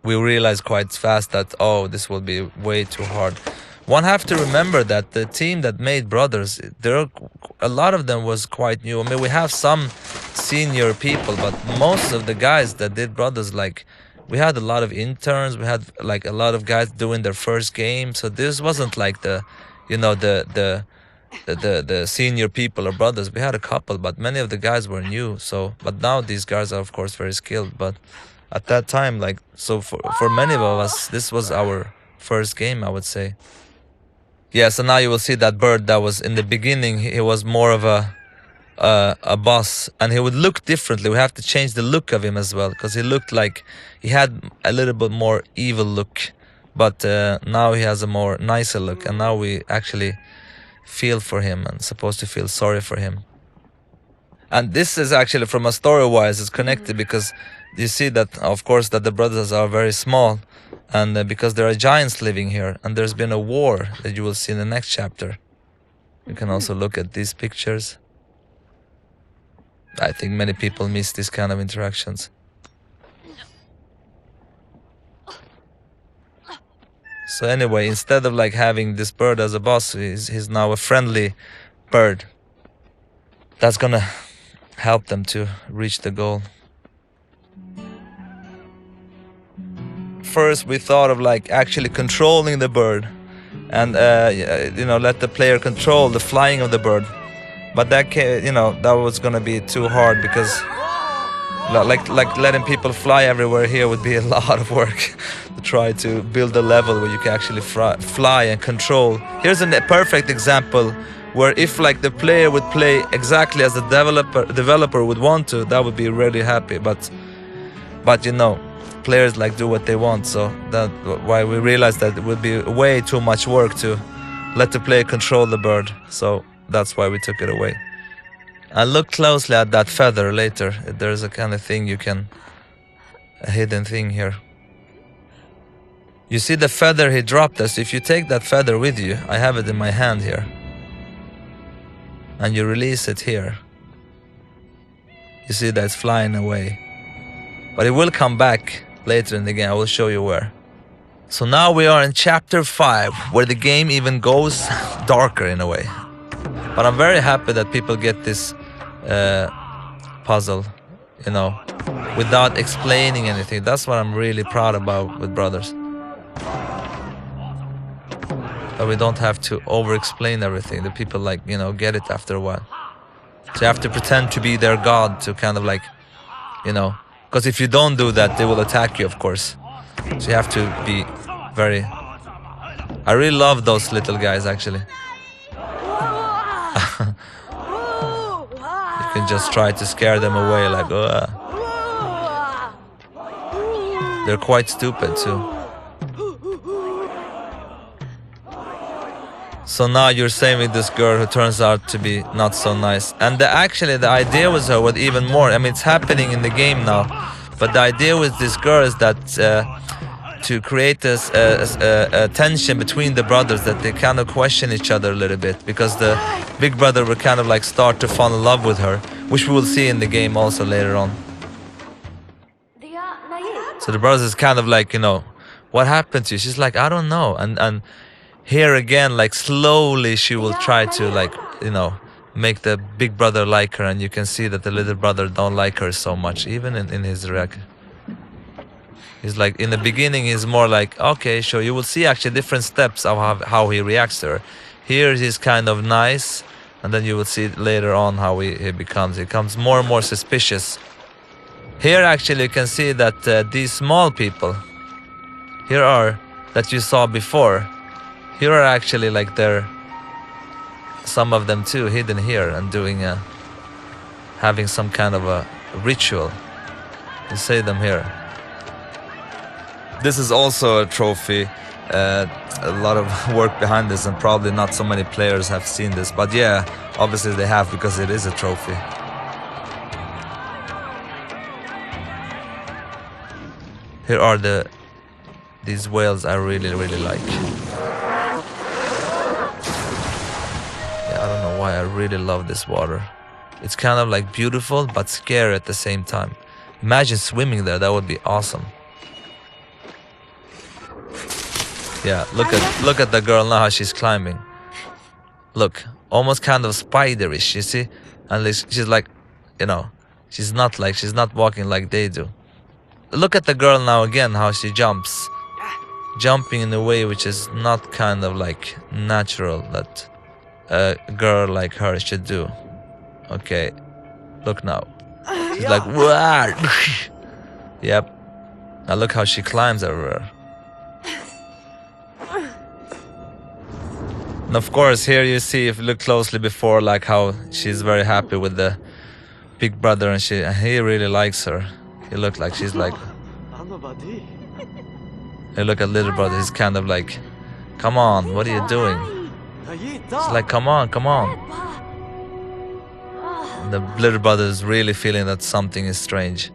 we realized quite fast that, oh, this will be way too hard. One have to remember that the team that made Brothers, a lot of them was quite new. I mean, we have some senior people, but most of the guys that did Brothers, like, we had a lot of interns. We had like a lot of guys doing their first game. So this wasn't like the senior people or Brothers. We had a couple, but many of the guys were new. So, but now these guys are of course very skilled. But at that time, like, so for many of us, this was our first game, I would say. Yeah, so now you will see that bird that was in the beginning. He was more of a boss, and he would look differently. We have to change the look of him as well, because he looked like he had a little bit more evil look, but now he has a more nicer look, and now we actually feel for him and supposed to feel sorry for him. And this is actually, from a story-wise, it's connected, because you see that, of course, that the brothers are very small, and because there are giants living here, and there's been a war that you will see in the next chapter. You can also look at these pictures. I think many people miss these kind of interactions. So anyway, instead of like having this bird as a boss, he's now a friendly bird. That's gonna help them to reach the goal. First we thought of like actually controlling the bird and let the player control the flying of the bird, but that that was gonna be too hard, because like letting people fly everywhere here would be a lot of work to try to build a level where you can actually fly and control. Here's a perfect example where if like the player would play exactly as the developer would want to, that would be really happy, but players like do what they want, so that's why we realized that it would be way too much work to let the player control the bird, so that's why we took it away. And look closely at that feather later. There's a kind of thing a hidden thing here. You see the feather he dropped us. If you take that feather with you, I have it in my hand here, and you release it here, you see that it's flying away, but it will come back later in the game. I will show you where. So now we are in chapter 5, where the game even goes darker in a way. But I'm very happy that people get this puzzle, without explaining anything. That's what I'm really proud about with Brothers. But we don't have to over-explain everything. The people get it after a while. So you have to pretend to be their god to kind of because if you don't do that, they will attack you, of course. So you have to be very... I really love those little guys, actually. You can just try to scare them away, like... They're quite stupid, too. So now you're saving this girl who turns out to be not so nice. And actually the idea was her with even more. I mean, it's happening in the game now. But the idea with this girl is that to create this a tension between the brothers, that they kind of question each other a little bit, because the big brother will kind of like start to fall in love with her, which we will see in the game also later on. So the brothers is kind of like, you know, what happened to you? She's like, I don't know. And here again, like slowly she will try to like, you know, make the big brother like her, and you can see that the little brother don't like her so much, even in his reaction. He's like, in the beginning he's more like, okay, sure. You will see actually different steps of how he reacts to her. Here he's kind of nice, and then you will see later on how he becomes more and more suspicious. Here actually you can see that these small people here are that you saw before. Here are actually like some of them too hidden here and doing having some kind of a ritual. You see them here. This is also a trophy. A lot of work behind this, and probably not so many players have seen this, but yeah, obviously they have, because it is a trophy. Here are these whales I really like. Yeah, I don't know why I really love this water. It's kind of like beautiful but scary at the same time. Imagine swimming there, that would be awesome. Yeah, look at the girl now, how she's climbing. Look, almost kind of spiderish, you see? And she's like, you know, she's not walking like they do. Look at the girl now again, how she jumps. Jumping in a way which is not kind of like natural that a girl like her should do. Okay, look now. She's like, wow. Yep. Now look how she climbs everywhere. And of course here you see, if you look closely before, like how she's very happy with the big brother, and he really likes her. You look like she's like, hey, look at little brother, he's kind of like, come on, what are you doing? He's like, come on. And the little brother is really feeling that something is strange.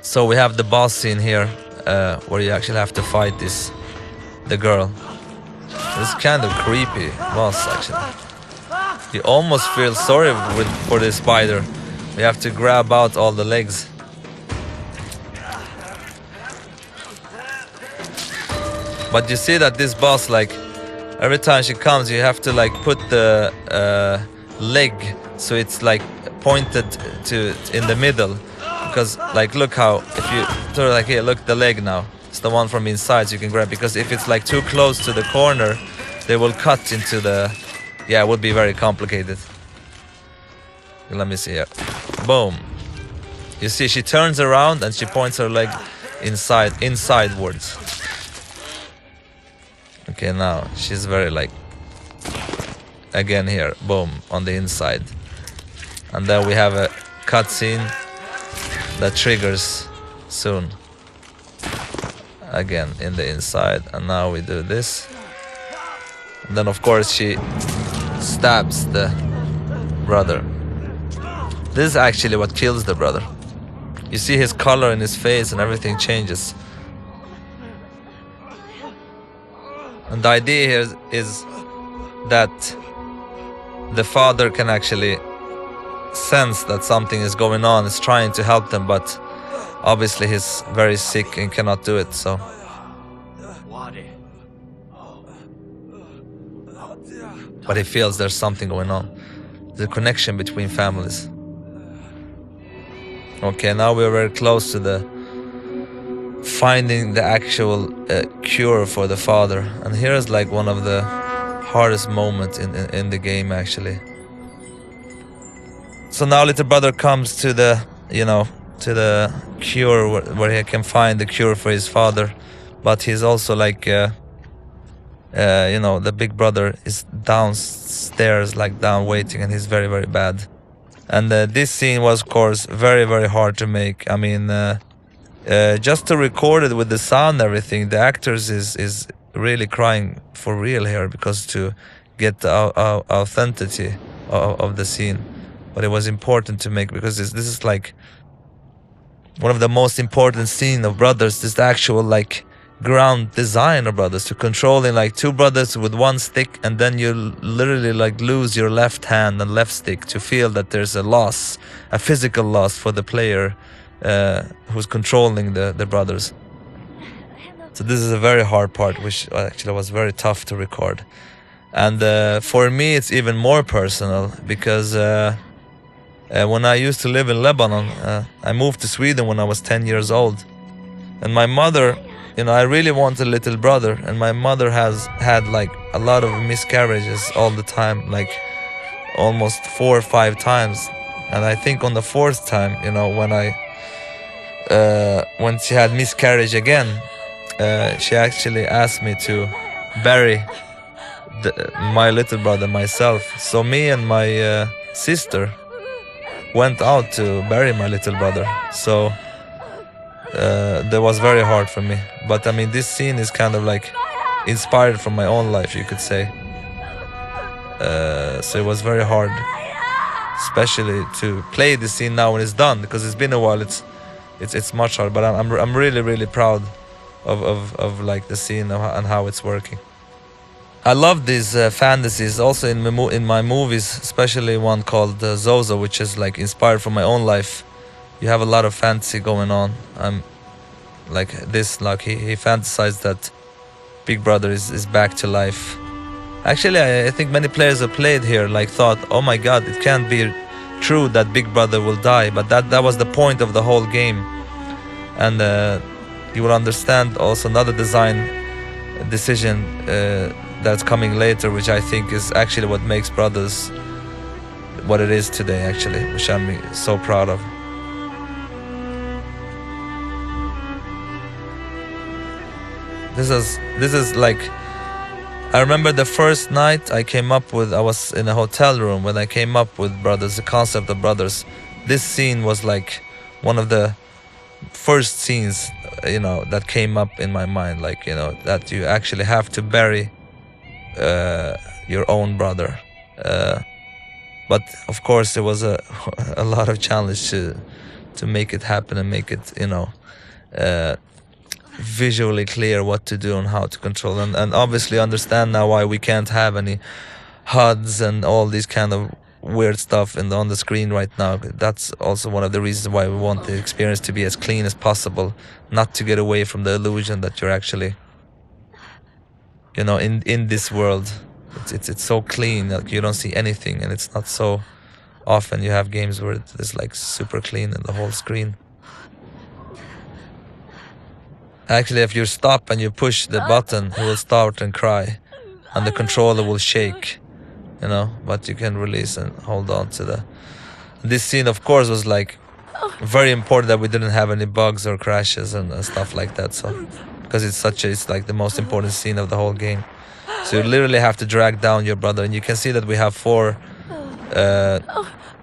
So we have the boss scene here, where you actually have to fight the girl. It's kind of creepy boss actually. You almost feel sorry for this spider. You have to grab out all the legs. But you see that this boss, like, every time she comes, you have to like put the leg so it's like pointed to in the middle, because like look how, if you sort of like, here, look, the leg now, it's the one from inside, so you can grab, because if it's like too close to the corner, they will cut into the, yeah, it would be very complicated. Let me see here. Boom. You see, she turns around and she points her leg insidewards. Okay, now she's very like, again here, boom, on the inside. And then we have a cutscene that triggers soon. Again in the inside, and now we do this. And then of course she stabs the brother. This is actually what kills the brother. You see his color in his face and everything changes. And the idea here is that the father can actually sense that something is going on, is trying to help them, but obviously he's very sick and cannot do it, so. But he feels there's something going on. The connection between families. Okay, now we're very close to the finding the actual cure for the father. And here's like one of the hardest moments in the game actually. So now little brother comes to the, you know, to the cure where he can find the cure for his father. But he's also like, you know, the big brother is downstairs, like down waiting, and he's very, very bad. And this scene was, of course, very, very hard to make. I mean, just to record it with the sound and everything, the actors is really crying for real here, because to get the authenticity of the scene. But it was important to make, because this is like one of the most important scene of Brothers is the actual like ground design of Brothers, to controlling like two brothers with one stick, and then you literally like lose your left hand and left stick, to feel that there's a loss, a physical loss for the player who's controlling the brothers. So this is a very hard part, which actually was very tough to record. And for me it's even more personal, because when I used to live in Lebanon, I moved to Sweden when I was 10 years old. And my mother, you know, I really want a little brother, and my mother has had like a lot of miscarriages all the time, like almost 4 or 5 times. And I think on the 4th time, you know, when she had miscarriage again, she actually asked me to bury my little brother myself. So me and my sister went out to bury my little brother. So that was very hard for me. But I mean, this scene is kind of like inspired from my own life, you could say. So it was very hard, especially to play this scene now when it's done, because it's been a while. It's much harder. But I'm really proud of like the scene and how it's working. I love these fantasies also in my movies, especially one called Zozo, which is like inspired from my own life. You have a lot of fantasy going on. I'm like this, like he fantasized that Big Brother is back to life. Actually, I think many players have played here like thought, oh my god, it can't be true that Big Brother will die, but that was the point of the whole game. And you will understand also another design decision that's coming later, which I think is actually what makes Brothers what it is today, actually, which I'm so proud of. This is like, I remember the first night I was in a hotel room when I came up with Brothers, the concept of Brothers. This scene was like one of the first scenes, you know, that came up in my mind, like, you know, that you actually have to bury your own brother. But of course there was a lot of challenge to make it happen and make it, you know, visually clear what to do and how to control, and obviously understand now why we can't have any HUDs and all these kind of weird stuff on the screen right now. That's also one of the reasons why we want the experience to be as clean as possible, not to get away from the illusion that you're actually, you know, in this world. It's so clean, like you don't see anything, and it's not so often you have games where it's like super clean in the whole screen. Actually, if you stop and you push the button, it will start and cry, and the controller will shake, you know, but you can release and hold on to this scene, of course, was like very important that we didn't have any bugs or crashes and stuff like that. So, because it's like the most important scene of the whole game. So you literally have to drag down your brother, and you can see that we have 4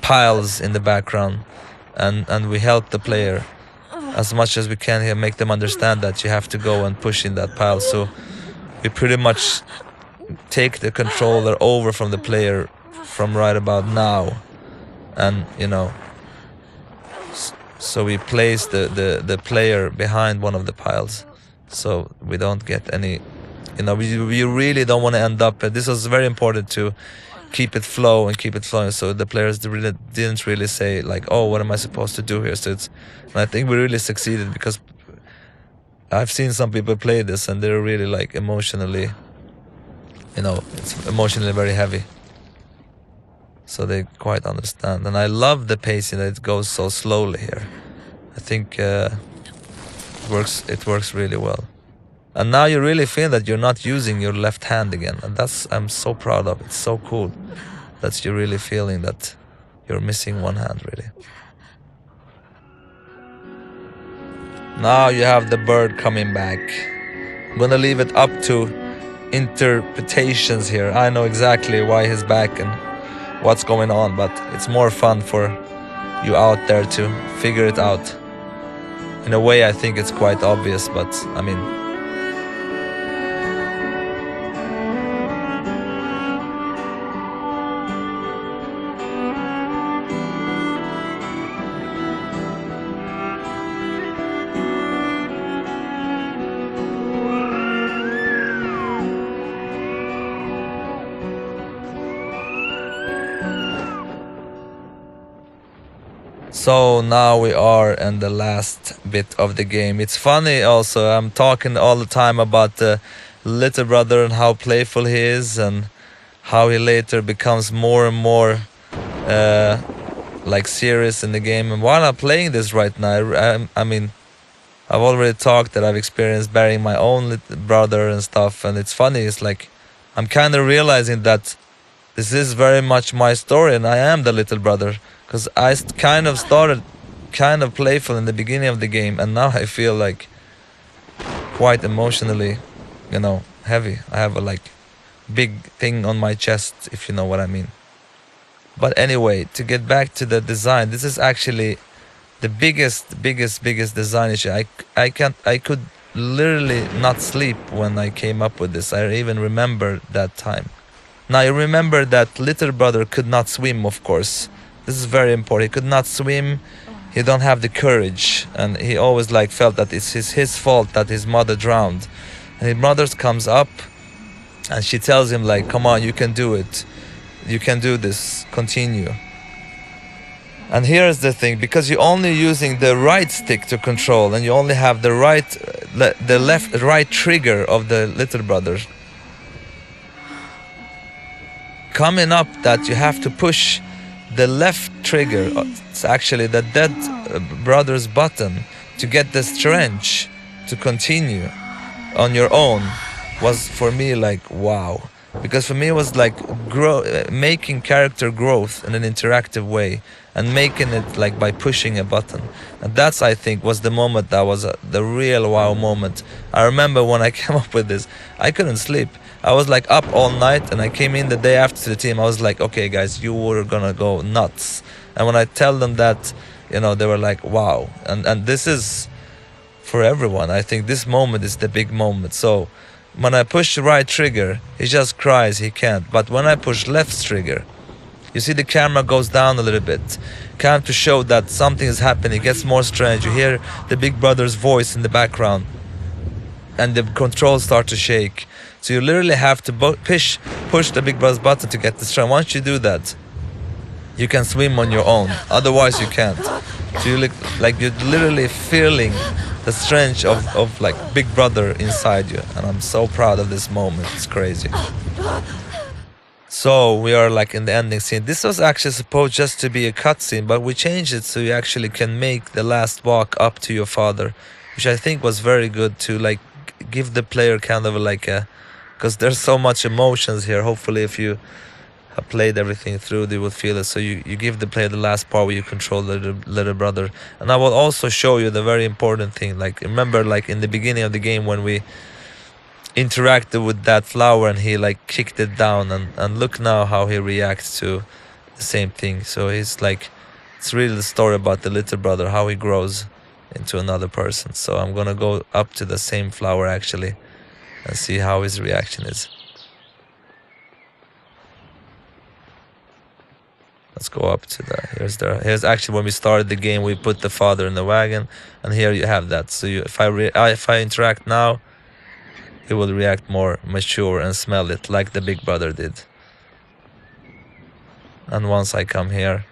piles in the background, and we help the player as much as we can here, make them understand that you have to go and push in that pile. So we pretty much take the controller over from the player from right about now, and you know, so we place the player behind one of the piles, so we don't get any, you know, we really don't want to end up. This was very important to keep it flow and keep it flowing, so the players didn't really say like, oh, what am I supposed to do here? So and I think we really succeeded, because I've seen some people play this and they're really like emotionally, you know, it's emotionally very heavy, so they quite understand. And I love the pacing, that it goes so slowly here. I think it works really well. And now you really feel that you're not using your left hand again, and I'm so proud of. It's so cool that you're really feeling that you're missing one hand, really. Now you have the bird coming back. I'm gonna leave it up to interpretations here. I know exactly why he's back and what's going on, but it's more fun for you out there to figure it out. In a way, I think it's quite obvious, but I mean, So now we are in the last bit of the game. It's funny also, I'm talking all the time about the little brother and how playful he is and how he later becomes more and more like serious in the game. And while I'm playing this right now, I mean, I've already talked that I've experienced burying my own little brother and stuff, and it's funny, it's like I'm kind of realizing that this is very much my story and I am the little brother, because I kind of started kind of playful in the beginning of the game, and now I feel like quite emotionally, you know, heavy. I have a like big thing on my chest, if you know what I mean. But anyway, to get back to the design, this is actually the biggest design issue. I could literally not sleep when I came up with this. I even remember that time. Now you remember that little brother could not swim, of course. This is very important. He could not swim. He don't have the courage, and he always like felt that it's his fault that his mother drowned. And his mother comes up and she tells him like, come on, you can do it. You can do this. Continue. And here's the thing, because you're only using the right stick to control, and you only have the right trigger of the little brother. Coming up that you have to push the left trigger, it's actually the dead brother's button, to get the strength to continue on your own, was for me like wow. Because for me it was like making character growth in an interactive way and making it like by pushing a button. And that's, I think, was the moment that was the real wow moment. I remember when I came up with this, I couldn't sleep. I was like up all night, and I came in the day after to the team. I was like, okay guys, you were gonna go nuts. And when I tell them that, you know, they were like, wow. And this is for everyone. I think this moment is the big moment. So when I push the right trigger, he just cries, he can't. But when I push left trigger, you see the camera goes down a little bit, kind of to show that something is happening. It gets more strange. You hear the big brother's voice in the background, and the controls start to shake. So you literally have to push the big brother's button to get the strength. Once you do that, you can swim on your own. Otherwise, you can't. So you look like you're literally feeling the strength of like Big Brother inside you, and I'm so proud of this moment. It's crazy. So we are like in the ending scene. This was actually supposed just to be a cutscene, but we changed it so you actually can make the last walk up to your father, which I think was very good to like give the player kind of like a, because there's so much emotions here. Hopefully if you have played everything through, they will feel it. So you give the player the last part where you control the little brother. And I will also show you the very important thing. Like remember, like in the beginning of the game when we interacted with that flower and he like kicked it down, and look now how he reacts to the same thing. So he's like, it's really the story about the little brother, how he grows into another person. So I'm gonna go up to the same flower actually and see how his reaction is. Let's go up to the, here's actually when we started the game, we put the father in the wagon, and here you have that. So if I interact now, he will react more mature and smell it like the big brother did. And once I come here,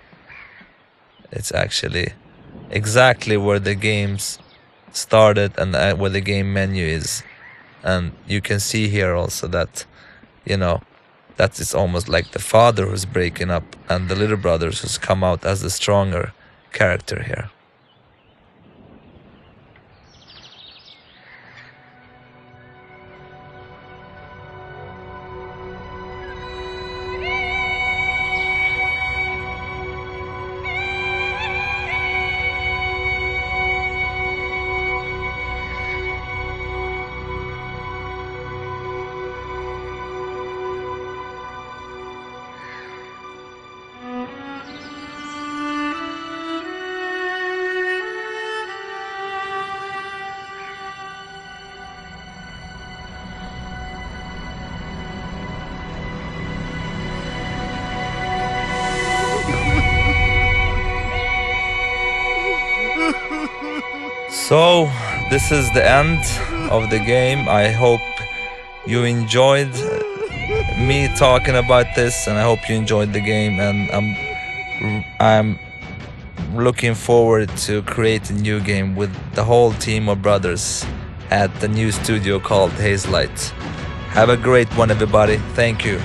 it's actually exactly where the games started and where the game menu is. And you can see here also that, you know, that is almost like the father who's breaking up and the little brothers who's come out as the stronger character here. So this is the end of the game. I hope you enjoyed me talking about this, and I hope you enjoyed the game. And I'm looking forward to create a new game with the whole team of brothers at the new studio called Hazelight. Have a great one, everybody. Thank you.